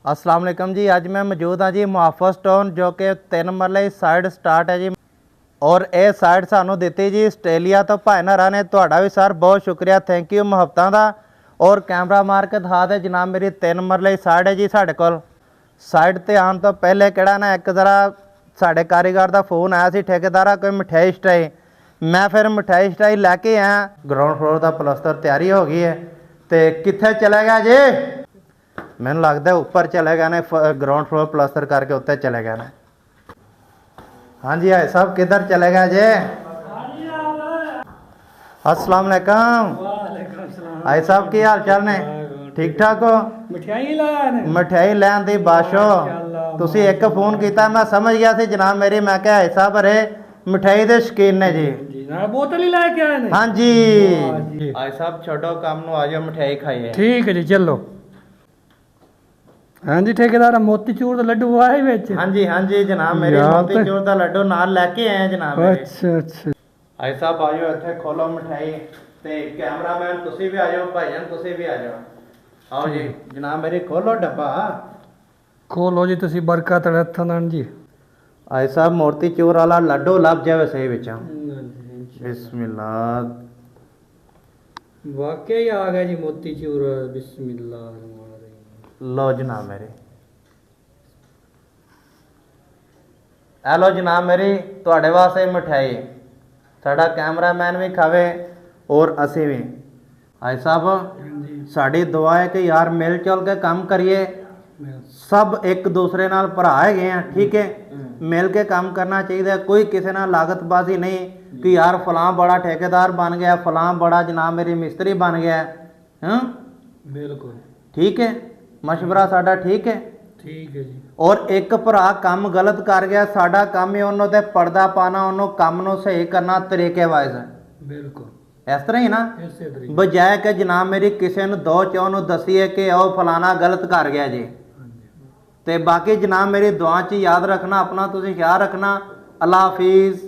अस्सलाम वालेकुम जी। अज मैं मौजूद हाँ जी मुहाफिज़ टाउन जो कि 3 मरले साइड स्टार्ट है जी और ये साइड सानू दी जी आस्ट्रेलिया तो भाई नारा ने। तुहाडा भी सर बहुत शुक्रिया, थैंक यू मुहब्बतां दा। और कैमरा मार के दिखा दे जनाब, मेरी 3 मरले साइड है जी साढ़े कोल। साइड ते आने तो पहले किहड़ा ना एक ज़रा साढ़े कारीगर का फोन आया सी, ठेकेदारा कोई मिठाई शठाई। मैं फिर मिठाई शठाई लैके आया। ग्राउंड फ्लोर का प्लस्तर तैयारी हो गई है तो कित्थे चले गया जी? मैंने लगता है ऊपर चले गए ने, ग्राउंड फ्लोर प्लस्तर करके उत्ते चले गए ने। हाँ जी भाई साहब किधर चले गए जे? अस्सलाम वालेकुम भाई साहब, की हाल चाल ने? ठीक ठाक हो? मिठाई लैन दी बाशो तुसी एक फोन किया, मैं समझ गया सी जनाब मेरी। मैं क्या भाई साहब अरे मिठाई दे शकीन ने जी। बोतल ही लेके आए ने। हाँ जी भाई साहब छोड़ो काम नु, आ जाओ मिठाई खाइए। ठीक है जी चलो। हाँ जी ठेकेदार मोतीचूर का लड्डू आए विच? हाँ जी जनाब मेरे मोतीचूर का लड्डू नाल लेके आए जनाब मेरे। अच्छा अच्छा भाई साहब आ जाओ इत्थे खोलो मिठाई ते कैमरामैन तुसी भी आ जाओ, भाईजान तुसी भी आ जाओ। आओ जी जनाब मेरी खोलो डब्बा। खोलो जी तुसी बरकत रखन जी। भाई साहब मोतीचूर वाला लड्डू लभ जावे सही विचों। बिस्मिल्लाह, वाकई आ गया जी मोतीचूर। बिस्मिल्लाह। लो जनाब मेरे, ए लो जनाब मेरी तुहाडे वास्ते मिठाई। साडा कैमरामैन भी खावे और असी भी। भाई साहब साड़ी दुआ है कि यार मिल जुल के काम करिए, सब एक दूसरे नाल भरा है हैं, ठीक है? मिल के काम करना चाहिए, कोई किसी नाल लागतबाजी नहीं कि यार फलां बड़ा ठेकेदार बन गया, फलां बड़ा जनाब मेरी मिस्त्री बन गया। हाँ बिल्कुल ठीक है, मशवरा साडा ठीक है। ठीक है जी। और एक भरा काम गलत कर गया, साडा काम ही उन्होंने ते पर्दा पाना, उन्होंने काम नूं सही करना तरीके वाइज है। बिल्कुल इस तरह ही ना, इसे तरीके बजाय कि जनाब मेरी किसी ने दो चौ नूं दसीए कि ओ फलाना गलत कर गया जी। ते बाकी जनाब मेरी दुआ च याद रखना, अपना तुसीं ख्याल रखना। अल्लाह हाफिज़।